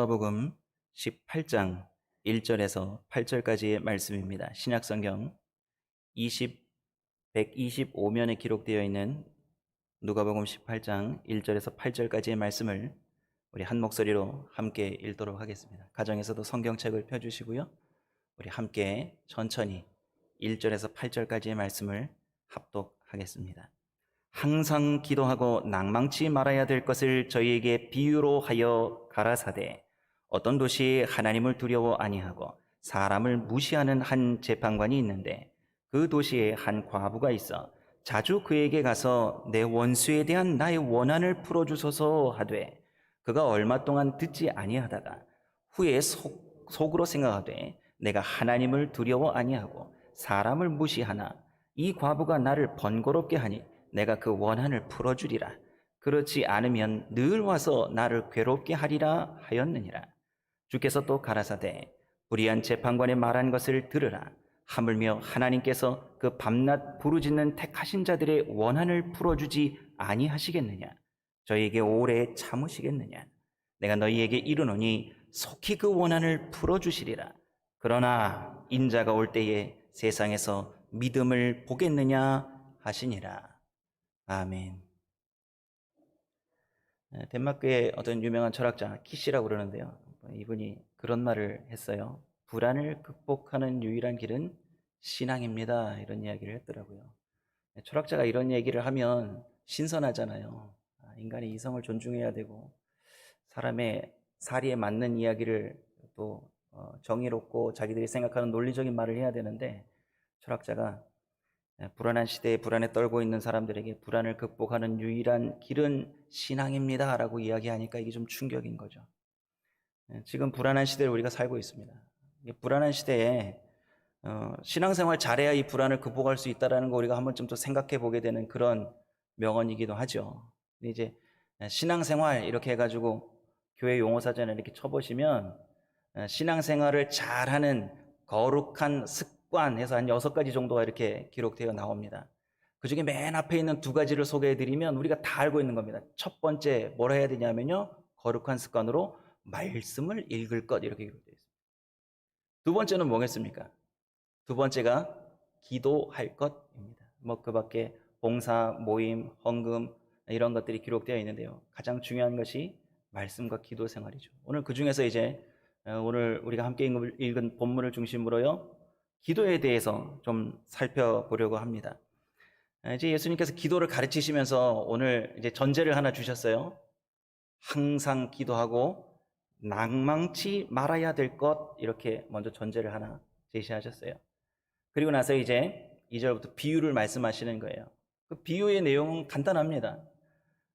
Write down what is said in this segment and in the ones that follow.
누가복음 18장 1절에서 8절까지의 말씀입니다. 신약성경 125면에 기록되어 있는 누가복음 18장 1절에서 8절까지의 말씀을 우리 한 목소리로 함께 읽도록 하겠습니다. 가정에서도 성경책을 펴주시고요. 우리 함께 천천히 1절에서 8절까지의 말씀을 합독하겠습니다. 항상 기도하고 낭망치 말아야 될 것을 저희에게 비유로 하여 가라사대 어떤 도시에 하나님을 두려워 아니하고 사람을 무시하는 한 재판관이 있는데 그 도시에 한 과부가 있어 자주 그에게 가서 내 원수에 대한 나의 원한을 풀어주소서 하되 그가 얼마 동안 듣지 아니하다가 후에 속으로 생각하되 내가 하나님을 두려워 아니하고 사람을 무시하나 이 과부가 나를 번거롭게 하니 내가 그 원한을 풀어주리라. 그렇지 않으면 늘 와서 나를 괴롭게 하리라 하였느니라. 주께서 또 가라사대 불의한 재판관의 말한 것을 들으라. 하물며 하나님께서 그 밤낮 부르짖는 택하신 자들의 원한을 풀어주지 아니하시겠느냐? 저희에게 오래 참으시겠느냐? 내가 너희에게 이르노니 속히 그 원한을 풀어주시리라. 그러나 인자가 올 때에 세상에서 믿음을 보겠느냐 하시니라. 아멘. 덴마크의 어떤 유명한 철학자 키시라고 그러는데요. 이분이 그런 말을 했어요. 불안을 극복하는 유일한 길은 신앙입니다. 이런 이야기를 했더라고요. 철학자가 이런 얘기를 하면 신선하잖아요. 인간의 이성을 존중해야 되고 사람의 사리에 맞는 이야기를 또 정의롭고 자기들이 생각하는 논리적인 말을 해야 되는데 철학자가 불안한 시대에 불안에 떨고 있는 사람들에게 불안을 극복하는 유일한 길은 신앙입니다 라고 이야기하니까 이게 좀 충격인 거죠. 지금 불안한 시대를 우리가 살고 있습니다. 불안한 시대에 신앙생활 잘해야 이 불안을 극복할 수 있다는 거 우리가 한 번쯤 또 생각해 보게 되는 그런 명언이기도 하죠. 근데 이제 신앙생활 이렇게 해가지고 교회 용어사전에 이렇게 쳐보시면 신앙생활을 잘하는 거룩한 습관 해서 한 6가지 정도가 이렇게 기록되어 나옵니다. 그 중에 맨 앞에 있는 2가지를 소개해 드리면 우리가 다 알고 있는 겁니다. 첫 번째 뭘 해야 되냐면요, 거룩한 습관으로 말씀을 읽을 것, 이렇게 기록되어 있습니다. 두 번째는 뭐겠습니까? 두 번째가 기도할 것입니다. 그 밖에 봉사, 모임, 헌금 이런 것들이 기록되어 있는데요, 가장 중요한 것이 말씀과 기도 생활이죠. 오늘 그 중에서 이제 오늘 우리가 함께 읽은 본문을 중심으로요, 기도에 대해서 좀 살펴보려고 합니다. 이제 예수님께서 기도를 가르치시면서 오늘 이제 전제를 하나 주셨어요. 항상 기도하고 낭망치 말아야 될 것, 이렇게 먼저 전제를 하나 제시하셨어요. 그리고 나서 이제 2절부터 비유를 말씀하시는 거예요. 그 비유의 내용은 간단합니다.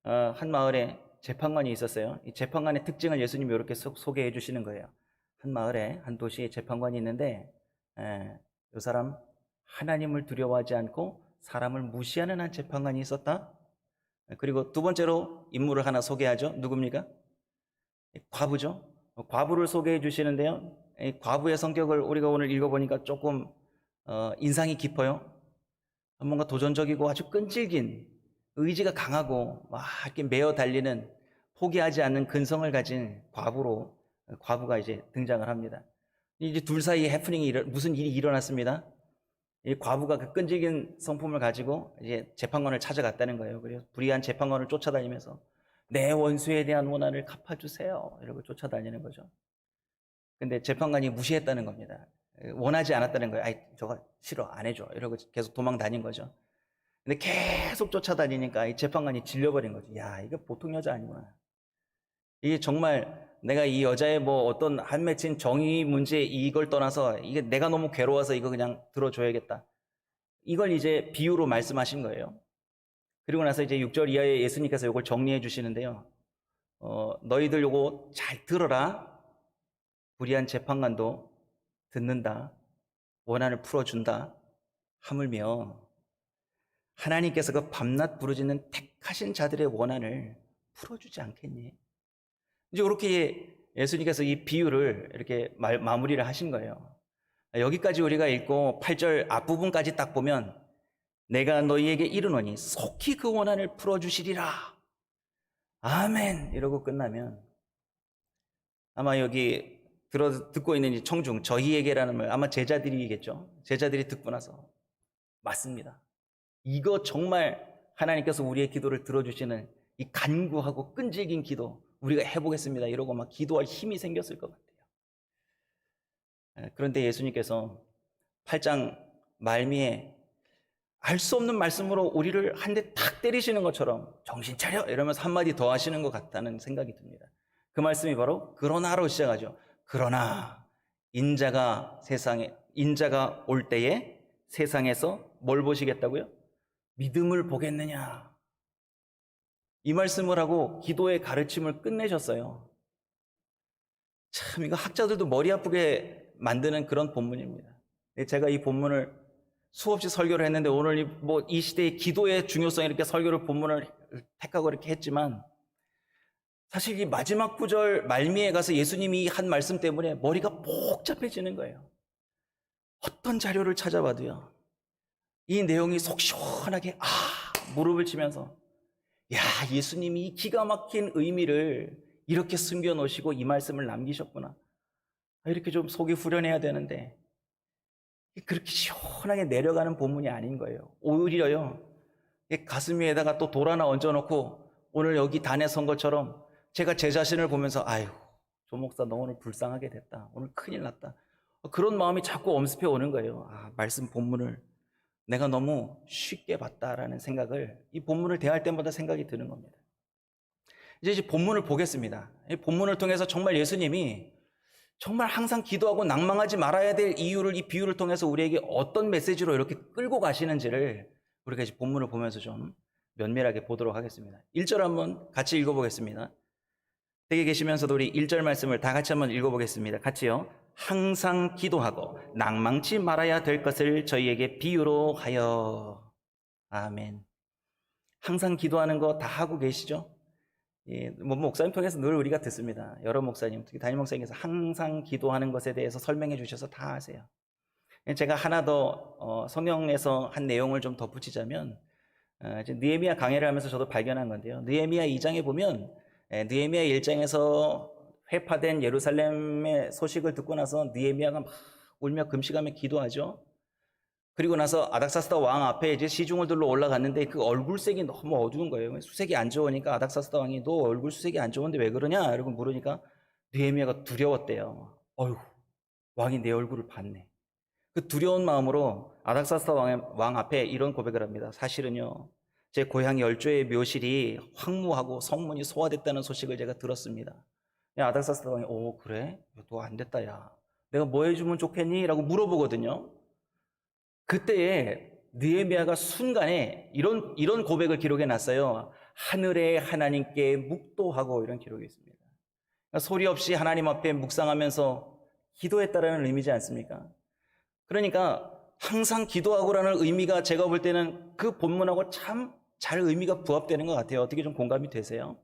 한 마을에 재판관이 있었어요. 이 재판관의 특징을 예수님이 이렇게 소개해 주시는 거예요. 한 마을에, 한 도시에 재판관이 있는데 이 사람 하나님을 두려워하지 않고 사람을 무시하는 한 재판관이 있었다. 그리고 두 번째로 인물을 하나 소개하죠. 누굽니까? 과부죠. 과부를 소개해 주시는데요, 과부의 성격을 우리가 오늘 읽어보니까 조금 인상이 깊어요. 뭔가 도전적이고 아주 끈질긴, 의지가 강하고 막 이렇게 메어 달리는, 포기하지 않는 근성을 가진 과부가 이제 등장을 합니다. 이제 둘 사이에 해프닝이 무슨 일이 일어났습니다. 이 과부가 그 끈질긴 성품을 가지고 이제 재판관을 찾아갔다는 거예요. 그래서 불의한 재판관을 쫓아다니면서 내 원수에 대한 원한을 갚아주세요, 이러고 쫓아다니는 거죠. 근데 재판관이 무시했다는 겁니다. 원하지 않았다는 거예요. 아이, 저거 싫어, 안 해줘, 이러고 계속 도망 다닌 거죠. 근데 계속 쫓아다니니까 이 재판관이 질려버린 거죠. 야, 이거 보통 여자 아니구나. 이게 정말 내가 이 여자의 어떤 한 맺힌 정의 문제 이걸 떠나서 이게 내가 너무 괴로워서 이거 그냥 들어줘야겠다, 이걸 이제 비유로 말씀하신 거예요. 그리고 나서 이제 6절 이하에 예수님께서 이걸 정리해 주시는데요, 너희들 요거 잘 들어라. 불의한 재판관도 듣는다, 원한을 풀어준다. 하물며 하나님께서 그 밤낮 부르짖는 택하신 자들의 원한을 풀어주지 않겠니? 이제 그렇게 예수님께서 이 비유를 이렇게 마무리를 하신 거예요. 여기까지 우리가 읽고 8절 앞부분까지 딱 보면 내가 너희에게 이르노니 속히 그 원한을 풀어주시리라, 아멘, 이러고 끝나면 아마 여기 듣고 있는 이 청중, 저희에게라는 말, 아마 제자들이겠죠. 제자들이 듣고 나서 맞습니다. 이거 정말 하나님께서 우리의 기도를 들어주시는 이 간구하고 끈질긴 기도, 우리가 해보겠습니다. 이러고 막 기도할 힘이 생겼을 것 같아요. 그런데 예수님께서 8장 말미에 알 수 없는 말씀으로 우리를 한 대 탁 때리시는 것처럼 정신 차려! 이러면서 한마디 더 하시는 것 같다는 생각이 듭니다. 그 말씀이 바로 그러나로 시작하죠. 그러나 인자가 올 때에 세상에서 뭘 보시겠다고요? 믿음을 보겠느냐. 이 말씀을 하고 기도의 가르침을 끝내셨어요. 참 이거 학자들도 머리 아프게 만드는 그런 본문입니다. 제가 이 본문을 수없이 설교를 했는데 오늘 이 시대의 기도의 중요성에 이렇게 본문을 택하고 이렇게 했지만 사실 이 마지막 구절 말미에 가서 예수님이 한 말씀 때문에 머리가 복잡해지는 거예요. 어떤 자료를 찾아봐도요. 이 내용이 속 시원하게 무릎을 치면서 야, 예수님이 이 기가 막힌 의미를 이렇게 숨겨놓으시고 이 말씀을 남기셨구나. 이렇게 좀 속이 후련해야 되는데 그렇게 시원하게 내려가는 본문이 아닌 거예요. 오히려요. 가슴 위에다가 또 돌 하나 얹어놓고 오늘 여기 단에 선 것처럼 제가 제 자신을 보면서 아유, 조 목사 너 오늘 불쌍하게 됐다. 오늘 큰일 났다. 그런 마음이 자꾸 엄습해 오는 거예요. 말씀 본문을 내가 너무 쉽게 봤다라는 생각을 이 본문을 대할 때마다 생각이 드는 겁니다. 이제 본문을 보겠습니다. 이 본문을 통해서 정말 예수님이 정말 항상 기도하고 낭망하지 말아야 될 이유를 이 비유를 통해서 우리에게 어떤 메시지로 이렇게 끌고 가시는지를 우리가 이제 본문을 보면서 좀 면밀하게 보도록 하겠습니다. 1절 한번 같이 읽어보겠습니다. 댁에 계시면서도 우리 1절 말씀을 다 같이 한번 읽어보겠습니다. 같이요. 항상 기도하고 낭망치 말아야 될 것을 저희에게 비유로 하여. 아멘. 항상 기도하는 거 다 하고 계시죠? 목사님 통해서 늘 우리가 듣습니다. 여러 목사님, 특히 담임 목사님께서 항상 기도하는 것에 대해서 설명해 주셔서 다 아세요. 제가 하나 더 성경에서 한 내용을 좀 덧붙이자면 느헤미야 강해를 하면서 저도 발견한 건데요. 느헤미야 2장에 보면 느헤미야 1장에서 회파된 예루살렘의 소식을 듣고 나서 느헤미야가 막 울며 금식하며 기도하죠. 그리고 나서 아닥사스다 왕 앞에 이제 시중을 들러 올라갔는데 그 얼굴색이 너무 어두운 거예요. 수색이 안 좋으니까 아닥사스다 왕이 너 얼굴 수색이 안 좋은데 왜 그러냐? 이러고 물으니까 느헤미야가 두려웠대요. 어휴, 왕이 내 얼굴을 봤네. 그 두려운 마음으로 아닥사스다 왕 앞에 이런 고백을 합니다. 사실은요, 제 고향 열조의 묘실이 황무하고 성문이 소화됐다는 소식을 제가 들었습니다. 아닥사스다 왕이 그래? 너 안 됐다 야. 내가 뭐 해주면 좋겠니? 라고 물어보거든요. 그때에 느헤미야가 순간에 이런 고백을 기록해 놨어요. 하늘의 하나님께 묵도하고 이런 기록이 있습니다. 그러니까 소리 없이 하나님 앞에 묵상하면서 기도했다라는 의미지 않습니까? 그러니까 항상 기도하고라는 의미가 제가 볼 때는 그 본문하고 참 잘 의미가 부합되는 것 같아요. 어떻게 좀 공감이 되세요?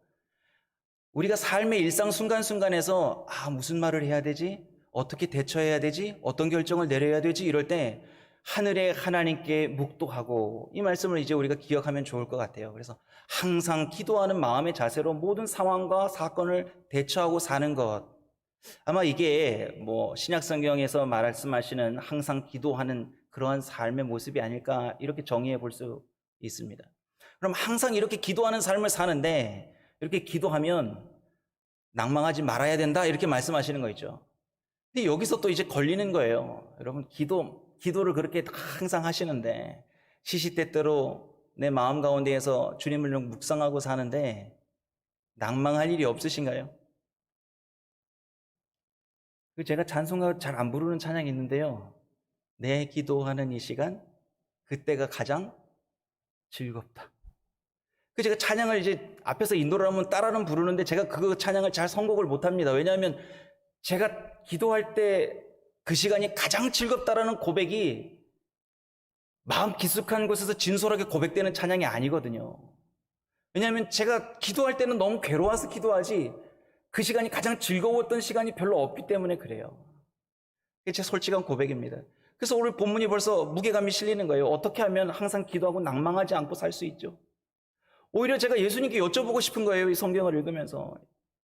우리가 삶의 일상 순간순간에서 무슨 말을 해야 되지? 어떻게 대처해야 되지? 어떤 결정을 내려야 되지? 이럴 때 하늘의 하나님께 묵도하고 이 말씀을 이제 우리가 기억하면 좋을 것 같아요. 그래서 항상 기도하는 마음의 자세로 모든 상황과 사건을 대처하고 사는 것. 아마 이게 신약 성경에서 말씀하시는 항상 기도하는 그러한 삶의 모습이 아닐까 이렇게 정의해 볼 수 있습니다. 그럼 항상 이렇게 기도하는 삶을 사는데 이렇게 기도하면 낭망하지 말아야 된다 이렇게 말씀하시는 거 있죠. 근데 여기서 또 이제 걸리는 거예요. 여러분 기도를 그렇게 항상 하시는데 시시때때로 내 마음 가운데에서 주님을 묵상하고 사는데 낭망할 일이 없으신가요? 제가 찬송가 잘 안 부르는 찬양이 있는데요. 내 기도하는 이 시간 그때가 가장 즐겁다. 제가 찬양을 이제 앞에서 인도를 하면 따라는 부르는데 제가 그 찬양을 잘 선곡을 못합니다. 왜냐하면 제가 기도할 때 그 시간이 가장 즐겁다라는 고백이 마음 깊숙한 곳에서 진솔하게 고백되는 찬양이 아니거든요. 왜냐하면 제가 기도할 때는 너무 괴로워서 기도하지 그 시간이 가장 즐거웠던 시간이 별로 없기 때문에 그래요. 이게 제 솔직한 고백입니다. 그래서 오늘 본문이 벌써 무게감이 실리는 거예요. 어떻게 하면 항상 기도하고 낭망하지 않고 살 수 있죠? 오히려 제가 예수님께 여쭤보고 싶은 거예요. 이 성경을 읽으면서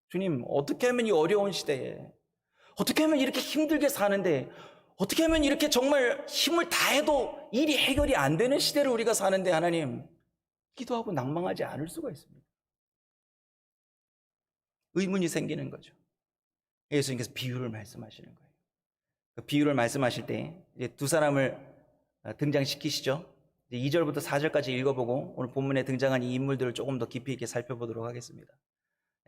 주님, 어떻게 하면 이 어려운 시대에, 어떻게 하면 이렇게 힘들게 사는데, 어떻게 하면 이렇게 정말 힘을 다해도 일이 해결이 안 되는 시대를 우리가 사는데 하나님, 기도하고 낭망하지 않을 수가 있습니다. 의문이 생기는 거죠. 예수님께서 비유를 말씀하시는 거예요. 그 비유를 말씀하실 때 이제 두 사람을 등장시키시죠. 2절부터 4절까지 읽어보고 오늘 본문에 등장한 이 인물들을 조금 더 깊이 있게 살펴보도록 하겠습니다.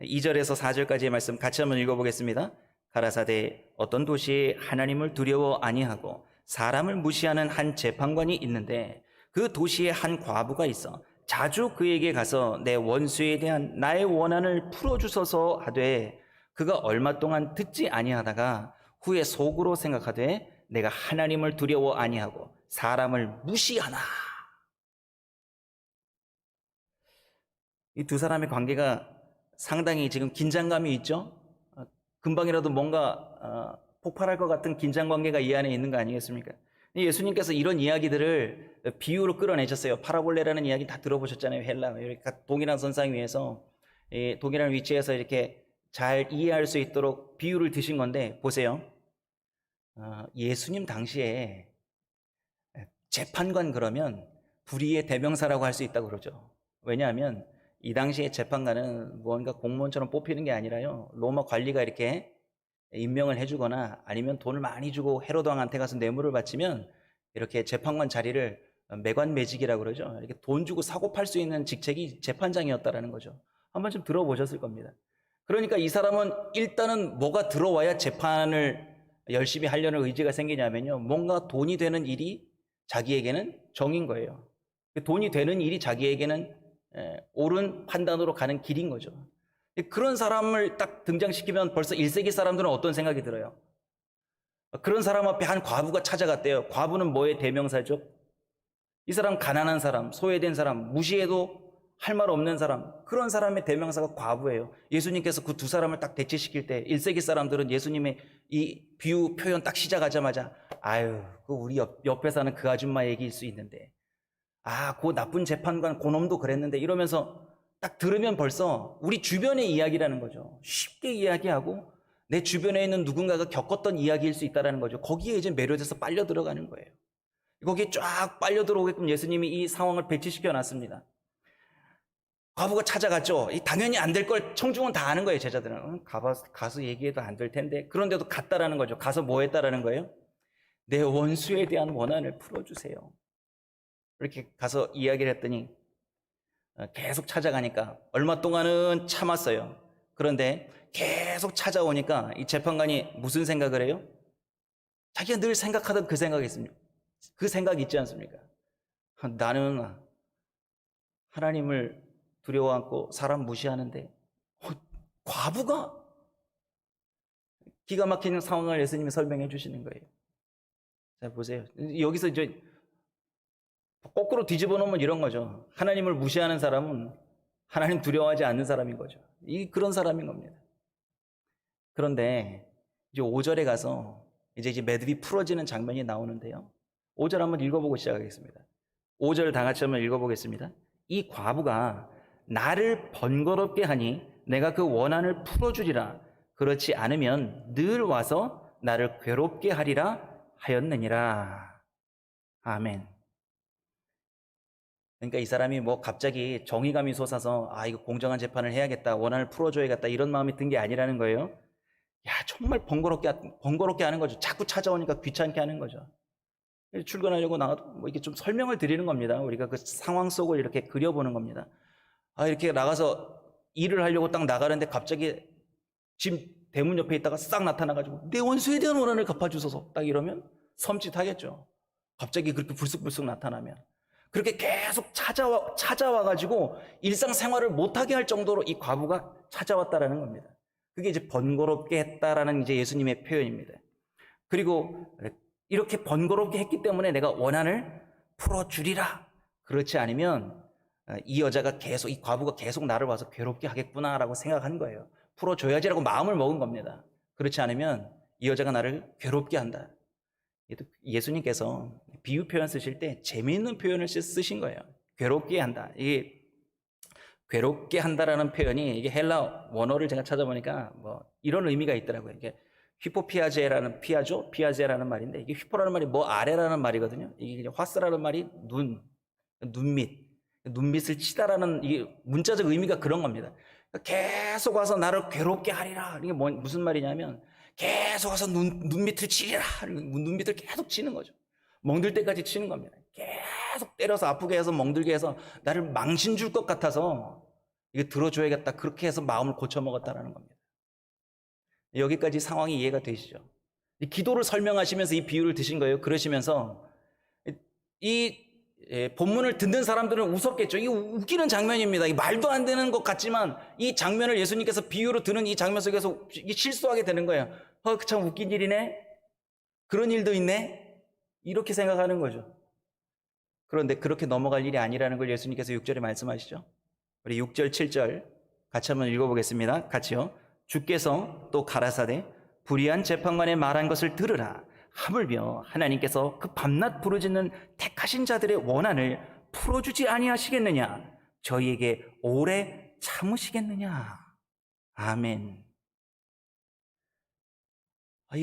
2절에서 4절까지의 말씀 같이 한번 읽어보겠습니다. 가라사대 어떤 도시에 하나님을 두려워 아니하고 사람을 무시하는 한 재판관이 있는데 그 도시에 한 과부가 있어 자주 그에게 가서 내 원수에 대한 나의 원한을 풀어주소서 하되 그가 얼마 동안 듣지 아니하다가 후에 속으로 생각하되 내가 하나님을 두려워 아니하고 사람을 무시하나. 이 두 사람의 관계가 상당히 지금 긴장감이 있죠. 금방이라도 뭔가 폭발할 것 같은 긴장 관계가 이 안에 있는 거 아니겠습니까? 예수님께서 이런 이야기들을 비유로 끌어내셨어요. 파라볼레라는 이야기 다 들어보셨잖아요. 헬라 이렇게 동일한 선상 위에서 동일한 위치에서 이렇게 잘 이해할 수 있도록 비유를 드신 건데 보세요. 예수님 당시에 재판관 그러면 불의의 대명사라고 할 수 있다고 그러죠. 왜냐하면 이 당시에 재판관은 무언가 공무원처럼 뽑히는 게 아니라요, 로마 관리가 이렇게 임명을 해주거나 아니면 돈을 많이 주고 헤로드 왕한테 가서 뇌물을 바치면 이렇게 재판관 자리를 매관매직이라고 그러죠. 이렇게 돈 주고 사고 팔 수 있는 직책이 재판장이었다라는 거죠. 한번 좀 들어보셨을 겁니다. 그러니까 이 사람은 일단은 뭐가 들어와야 재판을 열심히 하려는 의지가 생기냐면요, 뭔가 돈이 되는 일이 자기에게는 정인 거예요. 돈이 되는 일이 자기에게는 옳은 판단으로 가는 길인 거죠. 그런 사람을 딱 등장시키면 벌써 1세기 사람들은 어떤 생각이 들어요? 그런 사람 앞에 한 과부가 찾아갔대요. 과부는 뭐의 대명사죠? 이 사람 가난한 사람, 소외된 사람, 무시해도 할 말 없는 사람, 그런 사람의 대명사가 과부예요. 예수님께서 그 두 사람을 딱 대치시킬 때 1세기 사람들은 예수님의 이 비유 표현 딱 시작하자마자 아유, 그 우리 옆에 사는 그 아줌마 얘기일 수 있는데, 그 나쁜 재판관 그놈도 그랬는데, 이러면서 딱 들으면 벌써 우리 주변의 이야기라는 거죠. 쉽게 이야기하고 내 주변에 있는 누군가가 겪었던 이야기일 수 있다는 거죠. 거기에 이제 매료돼서 빨려 들어가는 거예요. 거기에 쫙 빨려 들어오게끔 예수님이 이 상황을 배치시켜 놨습니다. 과부가 찾아갔죠. 당연히 안 될 걸 청중은 다 아는 거예요. 제자들은 가서 얘기해도 안 될 텐데, 그런데도 갔다라는 거죠. 가서 뭐 했다라는 거예요? 내 원수에 대한 원한을 풀어주세요. 이렇게 가서 이야기를 했더니 계속 찾아가니까 얼마 동안은 참았어요. 그런데 계속 찾아오니까 이 재판관이 무슨 생각을 해요? 자기가 늘 생각하던 그 생각이 있습니다. 그 생각이 있지 않습니까? 나는 하나님을 두려워 않고 사람 무시하는데 과부가? 기가 막히는 상황을 예수님이 설명해 주시는 거예요. 자, 보세요. 여기서 이제 거꾸로 뒤집어 놓으면 이런 거죠. 하나님을 무시하는 사람은 하나님 두려워하지 않는 사람인 거죠. 그런 사람인 겁니다. 그런데 이제 5절에 가서 이제 매듭이 풀어지는 장면이 나오는데요. 5절 한번 읽어보고 시작하겠습니다. 5절 다 같이 한번 읽어보겠습니다. 이 과부가 나를 번거롭게 하니 내가 그 원한을 풀어주리라. 그렇지 않으면 늘 와서 나를 괴롭게 하리라 하였느니라. 아멘. 그러니까 이 사람이 뭐 갑자기 정의감이 솟아서 이거 공정한 재판을 해야겠다, 원한을 풀어줘야겠다, 이런 마음이 든 게 아니라는 거예요. 정말 번거롭게 하는 거죠. 자꾸 찾아오니까 귀찮게 하는 거죠. 출근하려고 나가도 뭐 이렇게 좀 설명을 드리는 겁니다. 우리가 그 상황 속을 이렇게 그려보는 겁니다. 이렇게 나가서 일을 하려고 딱 나가는데 갑자기 집 대문 옆에 있다가 싹 나타나가지고 내 원수에 대한 원한을 갚아주소서, 딱 이러면 섬찟하겠죠. 갑자기 그렇게 불쑥불쑥 나타나면. 그렇게 계속 찾아와가지고 일상생활을 못하게 할 정도로 이 과부가 찾아왔다라는 겁니다. 그게 이제 번거롭게 했다라는 이제 예수님의 표현입니다. 그리고 이렇게 번거롭게 했기 때문에 내가 원한을 풀어주리라. 그렇지 않으면 이 과부가 계속 나를 와서 괴롭게 하겠구나라고 생각한 거예요. 풀어줘야지라고 마음을 먹은 겁니다. 그렇지 않으면 이 여자가 나를 괴롭게 한다. 예수님께서 비유 표현 쓰실 때 재미있는 표현을 쓰신 거예요. 괴롭게 한다. 이게 괴롭게 한다라는 표현이 이게 헬라 원어를 제가 찾아보니까 뭐 이런 의미가 있더라고요. 이게 피아제라는 말인데 이게 휘포라는 말이 뭐 아래라는 말이거든요. 이게 화스라는 말이 눈밑을 치다라는 이게 문자적 의미가 그런 겁니다. 계속 와서 나를 괴롭게 하리라. 이게 무슨 말이냐면 계속 와서 눈밑을 치리라. 눈밑을 계속 치는 거죠. 멍들 때까지 치는 겁니다. 계속 때려서 아프게 해서 멍들게 해서 나를 망신 줄 것 같아서 이거 들어줘야겠다. 그렇게 해서 마음을 고쳐먹었다라는 겁니다. 여기까지 상황이 이해가 되시죠? 기도를 설명하시면서 이 비유를 드신 거예요. 그러시면서 이 본문을 듣는 사람들은 웃었겠죠. 이게 웃기는 장면입니다. 말도 안 되는 것 같지만 이 장면을 예수님께서 비유로 드는 이 장면 속에서 실수하게 되는 거예요. 참 웃긴 일이네. 그런 일도 있네. 이렇게 생각하는 거죠. 그런데 그렇게 넘어갈 일이 아니라는 걸 예수님께서 6절에 말씀하시죠. 우리 6절, 7절 같이 한번 읽어보겠습니다. 같이요. 주께서 또 가라사대 불의한 재판관의 말한 것을 들으라. 하물며 하나님께서 그 밤낮 부르짖는 택하신 자들의 원한을 풀어주지 아니하시겠느냐? 저희에게 오래 참으시겠느냐? 아멘.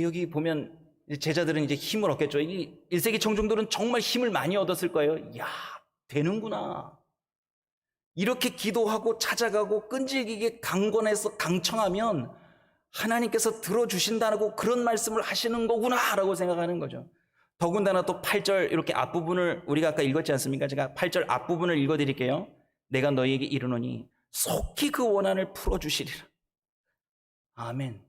여기 보면 제자들은 이제 힘을 얻겠죠. 이 1세기 청중들은 정말 힘을 많이 얻었을 거예요. 야, 되는구나. 이렇게 기도하고 찾아가고 끈질기게 강권해서 강청하면 하나님께서 들어주신다고 그런 말씀을 하시는 거구나 라고 생각하는 거죠. 더군다나 또 8절 이렇게 앞부분을 우리가 아까 읽었지 않습니까? 제가 8절 앞부분을 읽어드릴게요. 내가 너희에게 이르노니 속히 그 원한을 풀어주시리라. 아멘.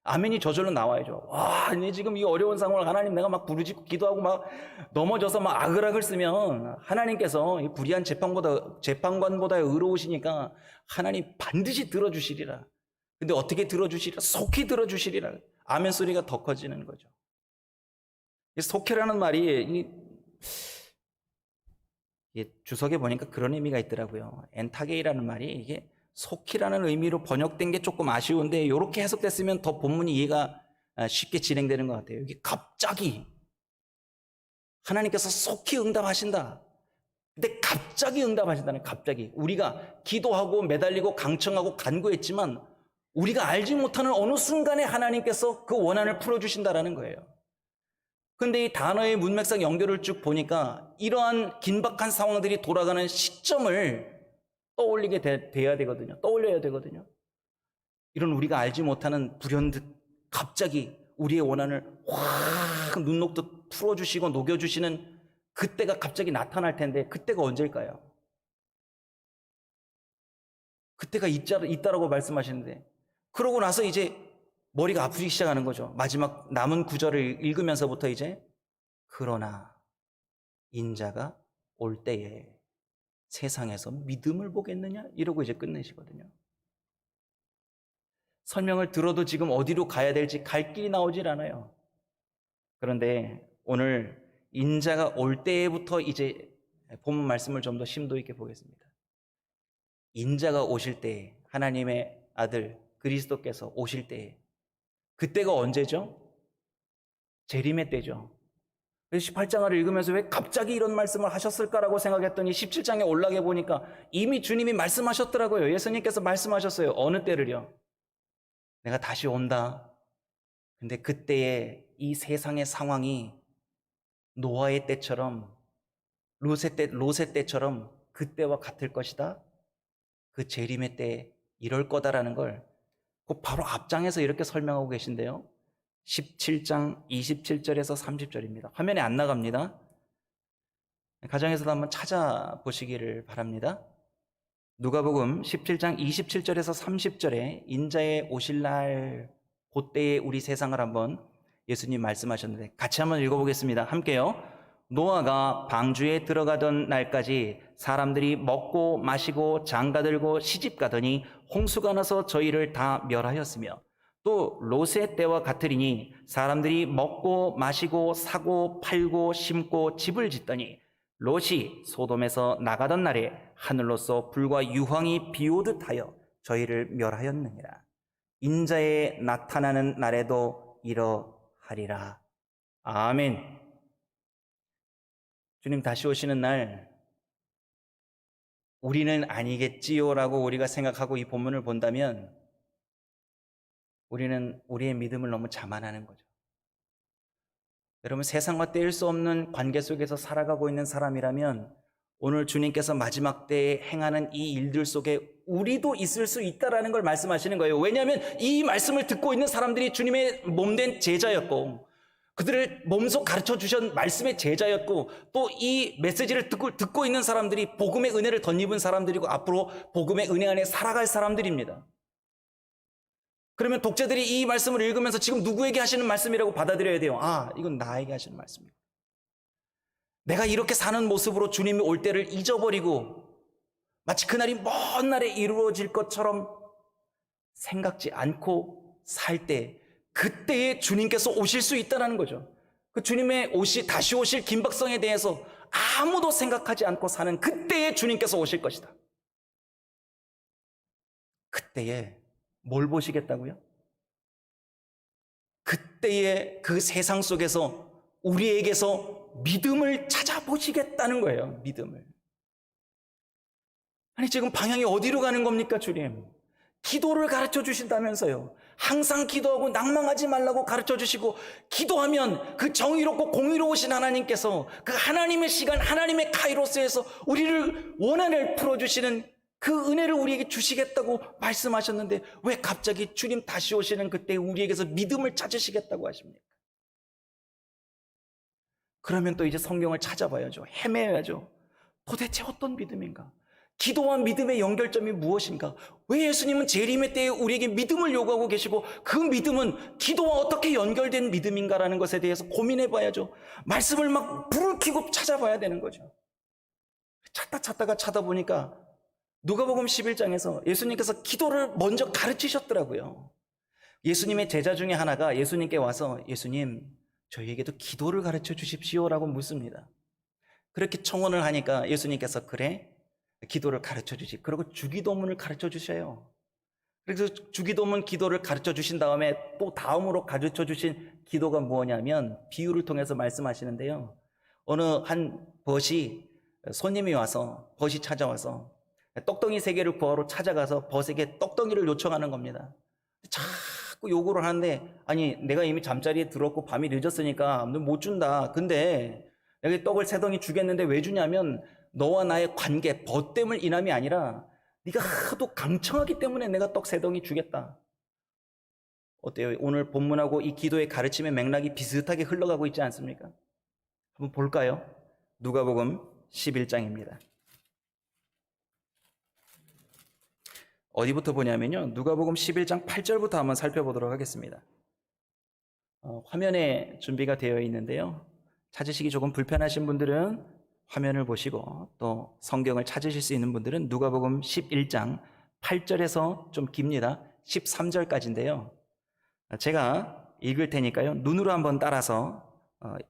아멘이 저절로 나와야죠. 와, 내 지금 이 어려운 상황을 하나님 내가 막 부르짖고 기도하고 막 넘어져서 막 아글아글 쓰면 하나님께서 이 불의한 재판관보다 의로우시니까 하나님 반드시 들어주시리라. 근데 어떻게 들어주시리라? 속히 들어주시리라. 아멘 소리가 더 커지는 거죠. 속히라는 말이 주석에 보니까 그런 의미가 있더라고요. 엔타게이라는 말이 이게 속히라는 의미로 번역된 게 조금 아쉬운데 이렇게 해석됐으면 더 본문이 이해가 쉽게 진행되는 것 같아요. 이게 갑자기 하나님께서 속히 응답하신다. 근데 갑자기 응답하신다는, 갑자기 우리가 기도하고 매달리고 강청하고 간구했지만 우리가 알지 못하는 어느 순간에 하나님께서 그 원한을 풀어주신다라는 거예요. 근데 이 단어의 문맥상 연결을 쭉 보니까 이러한 긴박한 상황들이 돌아가는 시점을 떠올리게 돼야 되거든요. 떠올려야 되거든요. 이런 우리가 알지 못하는 불현듯 갑자기 우리의 원한을 확 눈 녹듯 풀어주시고 녹여주시는 그때가 갑자기 나타날 텐데 그때가 언제일까요? 그때가 있다라고 말씀하시는데 그러고 나서 이제 머리가 아프기 시작하는 거죠. 마지막 남은 구절을 읽으면서부터 이제 그러나 인자가 올 때에 세상에서 믿음을 보겠느냐? 이러고 이제 끝내시거든요. 설명을 들어도 지금 어디로 가야 될지 갈 길이 나오질 않아요. 그런데 오늘 인자가 올 때부터 이제 본문 말씀을 좀 더 심도 있게 보겠습니다. 인자가 오실 때, 하나님의 아들 그리스도께서 오실 때, 그때가 언제죠? 재림의 때죠. 18장을 읽으면서 왜 갑자기 이런 말씀을 하셨을까라고 생각했더니 17장에 올라가 보니까 이미 주님이 말씀하셨더라고요. 예수님께서 말씀하셨어요. 어느 때를요? 내가 다시 온다. 근데 그때의 이 세상의 상황이 노아의 때처럼, 롯의 때처럼 그때와 같을 것이다. 그 재림의 때 이럴 거다라는 걸 그 바로 앞장에서 이렇게 설명하고 계신데요. 17장 27절에서 30절입니다. 화면에 안 나갑니다. 가정에서도 한번 찾아보시기를 바랍니다. 누가복음 17장 27절에서 30절에 인자의 오실 날 그때의 우리 세상을 한번 예수님 말씀하셨는데 같이 한번 읽어보겠습니다. 함께요. 노아가 방주에 들어가던 날까지 사람들이 먹고 마시고 장가들고 시집가더니 홍수가 나서 저희를 다 멸하였으며 또 롯의 때와 같으리니 사람들이 먹고 마시고 사고 팔고 심고 집을 짓더니 롯이 소돔에서 나가던 날에 하늘로서 불과 유황이 비오듯 하여 저희를 멸하였느니라. 인자의 나타나는 날에도 이러하리라. 아멘. 주님 다시 오시는 날 우리는 아니겠지요라고 우리가 생각하고 이 본문을 본다면 우리는 우리의 믿음을 너무 자만하는 거죠. 여러분, 세상과 떼일 수 없는 관계 속에서 살아가고 있는 사람이라면 오늘 주님께서 마지막 때에 행하는 이 일들 속에 우리도 있을 수 있다라는 걸 말씀하시는 거예요. 왜냐하면 이 말씀을 듣고 있는 사람들이 주님의 몸된 제자였고 그들을 몸소 가르쳐 주신 말씀의 제자였고 또 이 메시지를 듣고 있는 사람들이 복음의 은혜를 덧입은 사람들이고 앞으로 복음의 은혜 안에 살아갈 사람들입니다. 그러면 독자들이 이 말씀을 읽으면서 지금 누구에게 하시는 말씀이라고 받아들여야 돼요. 아, 이건 나에게 하시는 말씀이고, 내가 이렇게 사는 모습으로 주님이 올 때를 잊어버리고 마치 그날이 먼 날에 이루어질 것처럼 생각지 않고 살 때, 그때에 주님께서 오실 수 있다는 거죠. 그 주님의 다시 오실 긴박성에 대해서 아무도 생각하지 않고 사는 그때에 주님께서 오실 것이다. 그때에 뭘 보시겠다고요? 그때에 그 세상 속에서 우리에게서 믿음을 찾아보시겠다는 거예요. 믿음을. 아니, 지금 방향이 어디로 가는 겁니까, 주님? 기도를 가르쳐 주신다면서요. 항상 기도하고 낭망하지 말라고 가르쳐 주시고, 기도하면 그 정의롭고 공의로우신 하나님께서 그 하나님의 시간, 하나님의 카이로스에서 우리를 원한을 풀어주시는 그 은혜를 우리에게 주시겠다고 말씀하셨는데 왜 갑자기 주님 다시 오시는 그때 우리에게서 믿음을 찾으시겠다고 하십니까? 그러면 또 이제 성경을 찾아봐야죠. 헤매야죠. 도대체 어떤 믿음인가? 기도와 믿음의 연결점이 무엇인가? 왜 예수님은 재림의 때에 우리에게 믿음을 요구하고 계시고 그 믿음은 기도와 어떻게 연결된 믿음인가라는 것에 대해서 고민해 봐야죠. 말씀을 막 불을 켜고 찾아봐야 되는 거죠. 찾다가 보니까 누가복음 11장에서 예수님께서 기도를 먼저 가르치셨더라고요. 예수님의 제자 중에 하나가 예수님께 와서 예수님, 저희에게도 기도를 가르쳐 주십시오라고 묻습니다. 그렇게 청원을 하니까 예수님께서 그래, 기도를 가르쳐 주시. 그리고 주기도문을 가르쳐 주셔요. 그래서 주기도문 기도를 가르쳐 주신 다음에 또 다음으로 가르쳐 주신 기도가 뭐냐면 비유를 통해서 말씀하시는데요. 어느 한 벗이 손님이 와서 벗이 찾아와서 떡덩이 3개를 구하러 찾아가서 벗에게 떡덩이를 요청하는 겁니다. 자꾸 요구를 하는데 아니 내가 이미 잠자리에 들었고 밤이 늦었으니까 못 준다. 근데 여기 떡을 3덩이 주겠는데 왜 주냐면 너와 나의 관계, 벗됨을 인함이 아니라 네가 하도 강청하기 때문에 내가 떡 3덩이 주겠다. 어때요? 오늘 본문하고 이 기도의 가르침의 맥락이 비슷하게 흘러가고 있지 않습니까? 한번 볼까요? 누가복음 11장입니다. 어디부터 보냐면요. 누가복음 11장 8절부터 한번 살펴보도록 하겠습니다. 화면에 준비가 되어 있는데요. 찾으시기 조금 불편하신 분들은 화면을 보시고 또 성경을 찾으실 수 있는 분들은 누가복음 11장 8절에서 좀 깁니다. 13절까지인데요. 제가 읽을 테니까요. 눈으로 한번 따라서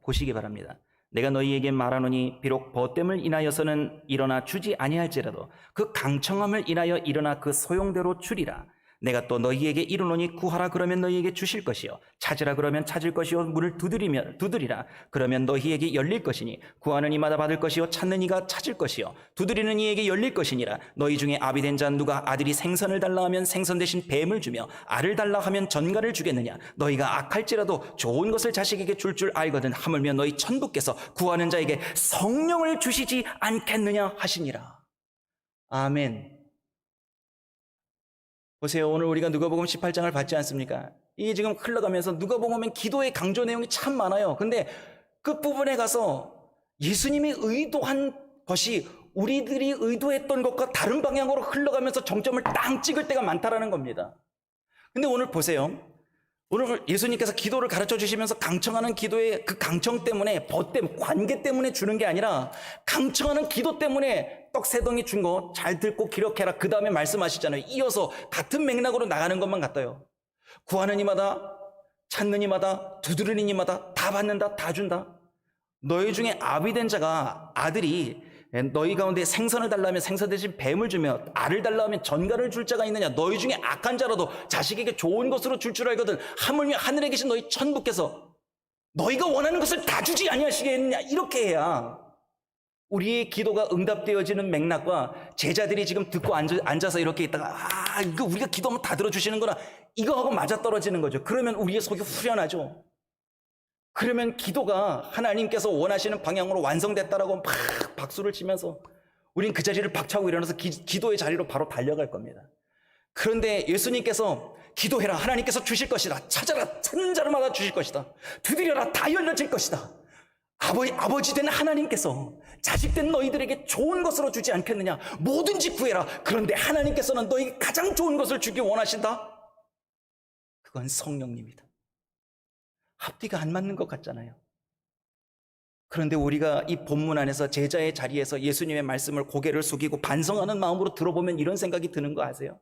보시기 바랍니다. 내가 너희에게 말하노니 비록 벗됨을 인하여서는 일어나 주지 아니할지라도 그 강청함을 인하여 일어나 그 소용대로 주리라. 내가 또 너희에게 이르노니 구하라 그러면 너희에게 주실 것이요 찾으라 그러면 찾을 것이요 문을 두드리라 그러면 너희에게 열릴 것이니 구하는 이마다 받을 것이요 찾는 이가 찾을 것이요 두드리는 이에게 열릴 것이니라. 너희 중에 아비 된 자 누가 아들이 생선을 달라 하면 생선 대신 뱀을 주며 알을 달라 하면 전갈을 주겠느냐? 너희가 악할지라도 좋은 것을 자식에게 줄 알거든 하물며 너희 천부께서 구하는 자에게 성령을 주시지 않겠느냐 하시니라. 아멘. 보세요. 오늘 우리가 누가복음 18장을 봤지 않습니까? 이게 지금 흘러가면서 누가복음엔 기도의 강조 내용이 참 많아요. 근데 끝부분에 가서 예수님이 의도한 것이 우리들이 의도했던 것과 다른 방향으로 흘러가면서 정점을 땅 찍을 때가 많다라는 겁니다. 근데 오늘 보세요. 오늘 예수님께서 기도를 가르쳐 주시면서 강청하는 기도의 그 강청 때문에 벗됨, 관계 때문에 주는 게 아니라 강청하는 기도 때문에 떡 3덩이 준 거 잘 듣고 기록해라. 그 다음에 말씀하시잖아요. 이어서 같은 맥락으로 나가는 것만 같아요. 구하는 이마다, 찾는 이마다, 두드리는 이마다 다 받는다, 다 준다. 너희 중에 아비 된 자가 아들이 너희 가운데 생선을 달라면 생선 대신 뱀을 주며 알을 달라면 전갈을 줄 자가 있느냐? 너희 중에 악한 자라도 자식에게 좋은 것으로 줄 알거든 하물며 하늘에 계신 너희 천부께서 너희가 원하는 것을 다 주지 아니하시겠느냐? 이렇게 해야 우리의 기도가 응답되어지는 맥락과 제자들이 지금 듣고 앉아서 이렇게 있다가 이거 우리가 기도하면 다 들어주시는구나 이거하고 맞아떨어지는 거죠. 그러면 우리의 속이 후련하죠. 그러면 기도가 하나님께서 원하시는 방향으로 완성됐다라고 막 박수를 치면서 우린 그 자리를 박차고 일어나서 기도의 자리로 바로 달려갈 겁니다. 그런데 예수님께서 기도해라, 하나님께서 주실 것이다, 찾아라, 찾는 자마다 주실 것이다, 두드려라, 다 열려질 것이다. 아버지 된 하나님께서 자식 된 너희들에게 좋은 것으로 주지 않겠느냐, 뭐든지 구해라. 그런데 하나님께서는 너희에게 가장 좋은 것을 주기 원하신다. 그건 성령님이다. 앞뒤가 안 맞는 것 같잖아요. 그런데 우리가 이 본문 안에서 제자의 자리에서 예수님의 말씀을 고개를 숙이고 반성하는 마음으로 들어보면 이런 생각이 드는 거 아세요?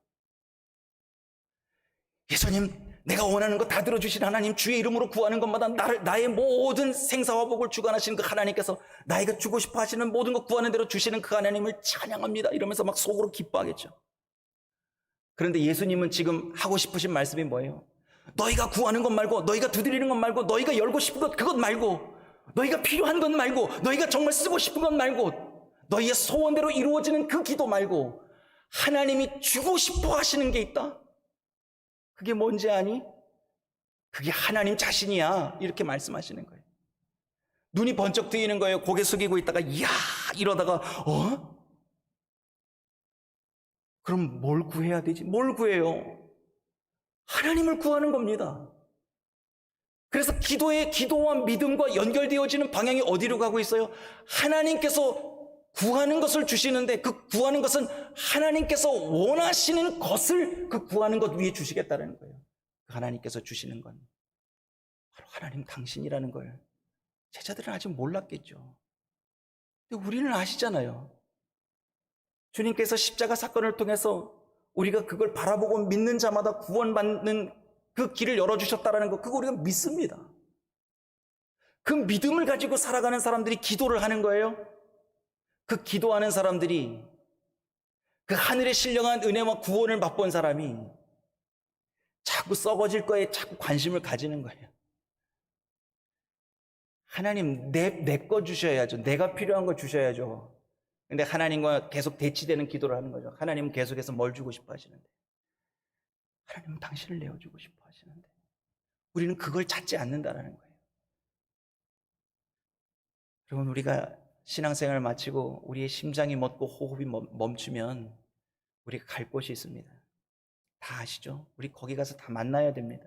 예수님, 내가 원하는 거 다 들어주신 하나님, 주의 이름으로 구하는 것마다 나의 모든 생사와 복을 주관하시는 그 하나님께서 나에게 주고 싶어 하시는 모든 것 구하는 대로 주시는 그 하나님을 찬양합니다 이러면서 막 속으로 기뻐하겠죠. 그런데 예수님은 지금 하고 싶으신 말씀이 뭐예요? 너희가 구하는 것 말고, 너희가 두드리는 것 말고, 너희가 열고 싶은 것 그것 말고, 너희가 필요한 것 말고, 너희가 정말 쓰고 싶은 것 말고, 너희의 소원대로 이루어지는 그 기도 말고 하나님이 주고 싶어 하시는 게 있다. 그게 뭔지 아니? 그게 하나님 자신이야. 이렇게 말씀하시는 거예요. 눈이 번쩍 뜨이는 거예요. 고개 숙이고 있다가 이야 이러다가 그럼 뭘 구해야 되지? 뭘 구해요? 하나님을 구하는 겁니다. 그래서 기도와 믿음과 연결되어지는 방향이 어디로 가고 있어요? 하나님께서 구하는 것을 주시는데 그 구하는 것은 하나님께서 원하시는 것을 그 구하는 것 위에 주시겠다는 거예요. 하나님께서 주시는 건 바로 하나님 당신이라는 걸 제자들은 아직 몰랐겠죠. 근데 우리는 아시잖아요. 주님께서 십자가 사건을 통해서 우리가 그걸 바라보고 믿는 자마다 구원받는 그 길을 열어주셨다는 거, 그거 우리가 믿습니다. 그 믿음을 가지고 살아가는 사람들이 기도를 하는 거예요. 그 기도하는 사람들이 그 하늘의 신령한 은혜와 구원을 맛본 사람이 자꾸 썩어질 거에 자꾸 관심을 가지는 거예요. 하나님 내 거 주셔야죠. 내가 필요한 거 주셔야죠. 근데 하나님과 계속 대치되는 기도를 하는 거죠. 하나님은 계속해서 뭘 주고 싶어 하시는데, 하나님은 당신을 내어주고 싶어 하시는데 우리는 그걸 찾지 않는다라는 거예요. 여러분, 우리가 신앙생활을 마치고 우리의 심장이 멎고 호흡이 멈추면 우리가 갈 곳이 있습니다. 다 아시죠? 우리 거기 가서 다 만나야 됩니다.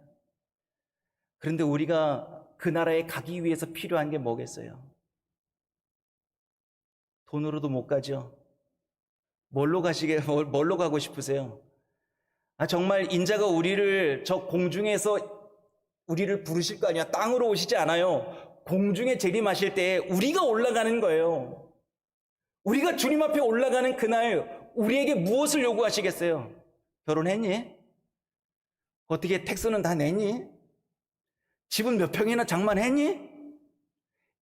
그런데 우리가 그 나라에 가기 위해서 필요한 게 뭐겠어요? 돈으로도 못 가죠. 뭘로 가고 싶으세요? 정말 인자가 우리를 저 공중에서 우리를 부르실 거 아니야. 땅으로 오시지 않아요. 공중에 재림하실 때 우리가 올라가는 거예요. 우리가 주님 앞에 올라가는 그날 우리에게 무엇을 요구하시겠어요? 결혼했니? 어떻게 택스는 다 냈니? 집은 몇 평이나 장만했니?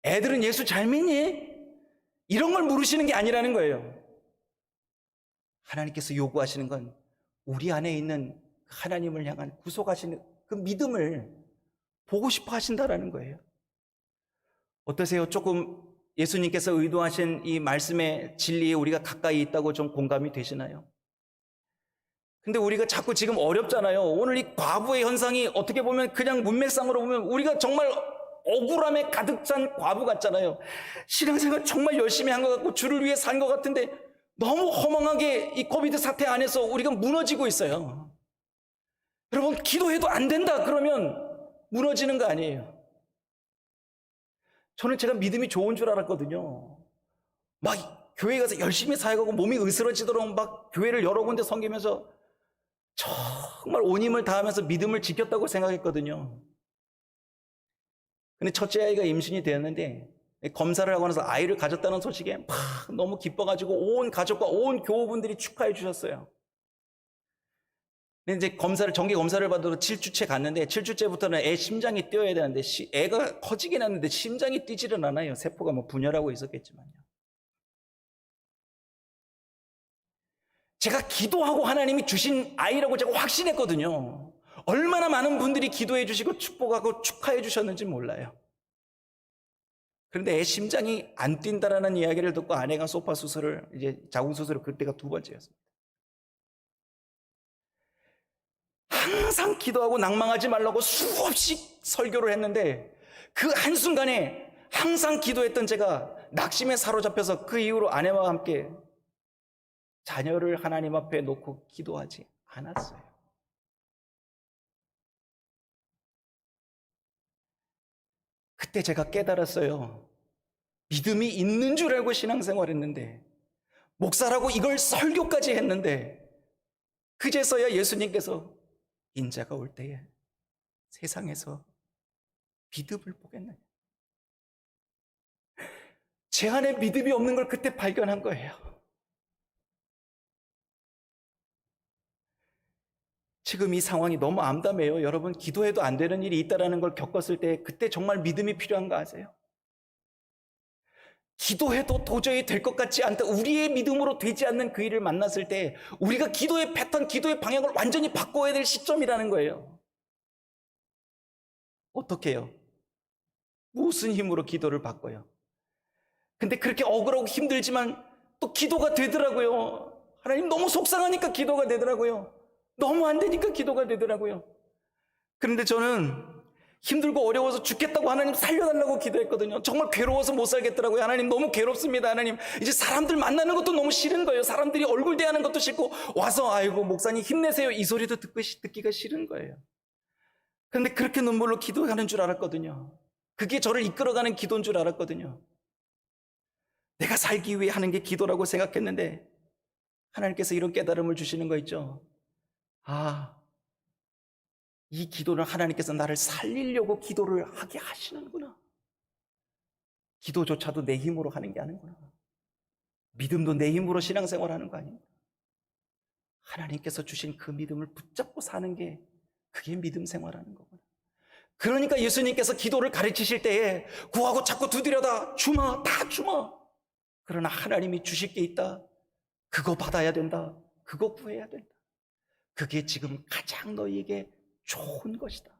애들은 예수 잘 믿니? 이런 걸 물으시는 게 아니라는 거예요. 하나님께서 요구하시는 건 우리 안에 있는 하나님을 향한 구속하시는 그 믿음을 보고 싶어 하신다라는 거예요. 어떠세요? 조금 예수님께서 의도하신 이 말씀의 진리에 우리가 가까이 있다고 좀 공감이 되시나요? 근데 우리가 자꾸 지금 어렵잖아요. 오늘 이 과부의 현상이 어떻게 보면 그냥 문맥상으로 보면 우리가 정말 억울함에 가득 찬 과부 같잖아요. 신앙생활 정말 열심히 한 것 같고 주를 위해 산 것 같은데 너무 허망하게 이 코비드 사태 안에서 우리가 무너지고 있어요. 여러분, 기도해도 안 된다 그러면 무너지는 거 아니에요. 저는 제가 믿음이 좋은 줄 알았거든요. 막 교회 가서 열심히 사역하고 몸이 으스러지도록 막 교회를 여러 군데 섬기면서 정말 온 힘을 다하면서 믿음을 지켰다고 생각했거든요. 근데 첫째 아이가 임신이 되었는데 검사를 하고 나서 아이를 가졌다는 소식에 막 너무 기뻐가지고 온 가족과 온 교우분들이 축하해 주셨어요. 근데 이제 정기 검사를 받으러 7주째 갔는데 7주째부터는 애 심장이 뛰어야 되는데 애가 커지긴 했는데 심장이 뛰지는 않아요. 세포가 뭐 분열하고 있었겠지만요. 제가 기도하고 하나님이 주신 아이라고 제가 확신했거든요. 얼마나 많은 분들이 기도해 주시고 축복하고 축하해 주셨는지 몰라요. 그런데 애 심장이 안 뛴다라는 이야기를 듣고 아내가 소파 수술을, 이제 자궁 수술을, 그때가 두 번째였습니다. 항상 기도하고 낭망하지 말라고 수없이 설교를 했는데 그 한순간에 항상 기도했던 제가 낙심에 사로잡혀서 그 이후로 아내와 함께 자녀를 하나님 앞에 놓고 기도하지 않았어요. 그때 제가 깨달았어요. 믿음이 있는 줄 알고 신앙생활했는데, 목사라고 이걸 설교까지 했는데, 그제서야 예수님께서 인자가 올 때에 세상에서 믿음을 보겠느냐, 제 안에 믿음이 없는 걸 그때 발견한 거예요. 지금 이 상황이 너무 암담해요. 여러분, 기도해도 안 되는 일이 있다는 걸 겪었을 때 그때 정말 믿음이 필요한 거 아세요? 기도해도 도저히 될 것 같지 않다, 우리의 믿음으로 되지 않는 그 일을 만났을 때 우리가 기도의 패턴, 기도의 방향을 완전히 바꿔야 될 시점이라는 거예요. 어떻게 해요? 무슨 힘으로 기도를 바꿔요? 근데 그렇게 억울하고 힘들지만 또 기도가 되더라고요. 하나님, 너무 속상하니까 기도가 되더라고요. 너무 안 되니까 기도가 되더라고요. 그런데 저는 힘들고 어려워서 죽겠다고 하나님 살려달라고 기도했거든요. 정말 괴로워서 못 살겠더라고요. 하나님, 너무 괴롭습니다. 하나님, 이제 사람들 만나는 것도 너무 싫은 거예요. 사람들이 얼굴 대하는 것도 싫고, 와서 아이고 목사님 힘내세요 이 소리도 듣기가 싫은 거예요. 그런데 그렇게 눈물로 기도하는 줄 알았거든요. 그게 저를 이끌어가는 기도인 줄 알았거든요. 내가 살기 위해 하는 게 기도라고 생각했는데 하나님께서 이런 깨달음을 주시는 거 있죠. 아, 이 기도는 하나님께서 나를 살리려고 기도를 하게 하시는구나. 기도조차도 내 힘으로 하는 게 아니구나. 믿음도 내 힘으로 신앙생활하는 거 아닙니까? 하나님께서 주신 그 믿음을 붙잡고 사는 게, 그게 믿음 생활하는 거구나. 그러니까 예수님께서 기도를 가르치실 때에 구하고 자꾸 두드려다 주마, 다 주마. 그러나 하나님이 주실 게 있다. 그거 받아야 된다. 그거 구해야 된다. 그게 지금 가장 너희에게 좋은 것이다.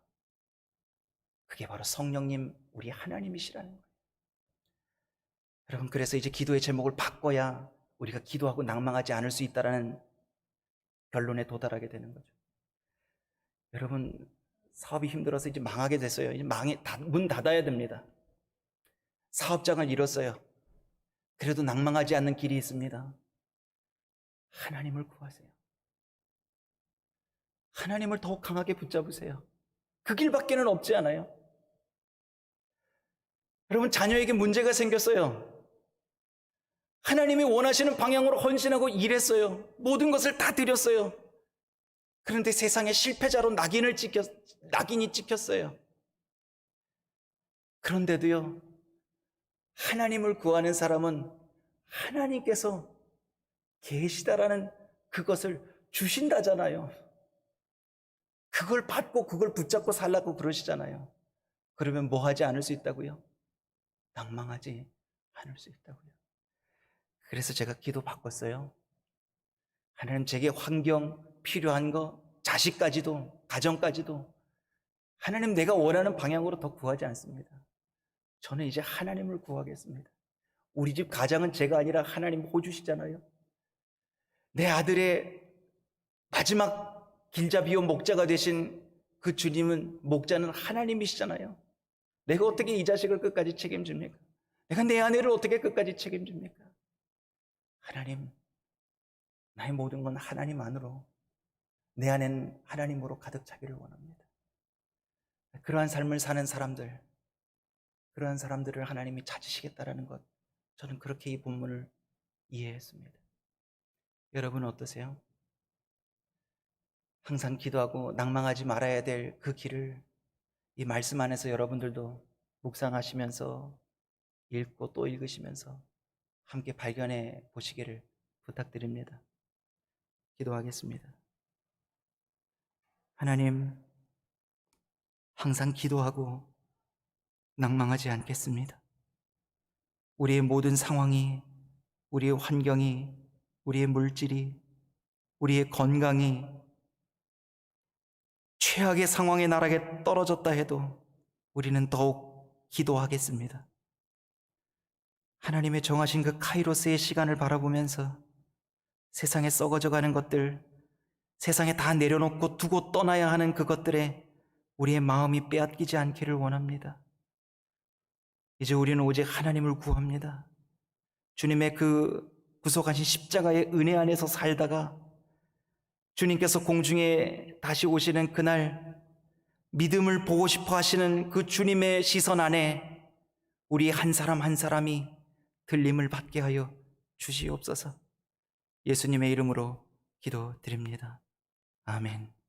그게 바로 성령님, 우리 하나님이시라는 거예요. 여러분, 그래서 이제 기도의 제목을 바꿔야 우리가 기도하고 낭망하지 않을 수 있다는 결론에 도달하게 되는 거죠. 여러분, 사업이 힘들어서 이제 망하게 됐어요. 이제 문 닫아야 됩니다. 사업장을 잃었어요. 그래도 낭망하지 않는 길이 있습니다. 하나님을 구하세요. 하나님을 더욱 강하게 붙잡으세요. 그 길밖에는 없지 않아요? 여러분, 자녀에게 문제가 생겼어요. 하나님이 원하시는 방향으로 헌신하고 일했어요. 모든 것을 다 드렸어요. 그런데 세상에 실패자로 낙인이 찍혔어요. 그런데도요, 하나님을 구하는 사람은 하나님께서 계시다라는 그것을 주신다잖아요. 그걸 받고 그걸 붙잡고 살라고 그러시잖아요. 그러면 뭐 하지 않을 수 있다고요? 낭망하지 않을 수 있다고요. 그래서 제가 기도 바꿨어요. 하나님, 제게 환경, 필요한 거, 자식까지도, 가정까지도 하나님, 내가 원하는 방향으로 더 구하지 않습니다. 저는 이제 하나님을 구하겠습니다. 우리 집 가장은 제가 아니라 하나님 호주시잖아요. 내 아들의 마지막 길잡이요 목자가 되신 그 주님은, 목자는 하나님이시잖아요. 내가 어떻게 이 자식을 끝까지 책임집니까? 내가 내 아내를 어떻게 끝까지 책임집니까? 하나님, 나의 모든 건 하나님 안으로, 내 안에는 하나님으로 가득 차기를 원합니다. 그러한 삶을 사는 사람들, 그러한 사람들을 하나님이 찾으시겠다라는 것, 저는 그렇게 이 본문을 이해했습니다. 여러분은 어떠세요? 항상 기도하고 낭망하지 말아야 될 그 길을 이 말씀 안에서 여러분들도 묵상하시면서 읽고 또 읽으시면서 함께 발견해 보시기를 부탁드립니다. 기도하겠습니다. 하나님, 항상 기도하고 낭망하지 않겠습니다. 우리의 모든 상황이, 우리의 환경이, 우리의 물질이, 우리의 건강이 최악의 상황에 나락에 떨어졌다 해도 우리는 더욱 기도하겠습니다. 하나님의 정하신 그 카이로스의 시간을 바라보면서 세상에 썩어져가는 것들, 세상에 다 내려놓고 두고 떠나야 하는 그것들에 우리의 마음이 빼앗기지 않기를 원합니다. 이제 우리는 오직 하나님을 구합니다. 주님의 그 구속하신 십자가의 은혜 안에서 살다가 주님께서 공중에 다시 오시는 그날 믿음을 보고 싶어 하시는 그 주님의 시선 안에 우리 한 사람 한 사람이 들림을 받게 하여 주시옵소서. 예수님의 이름으로 기도드립니다. 아멘.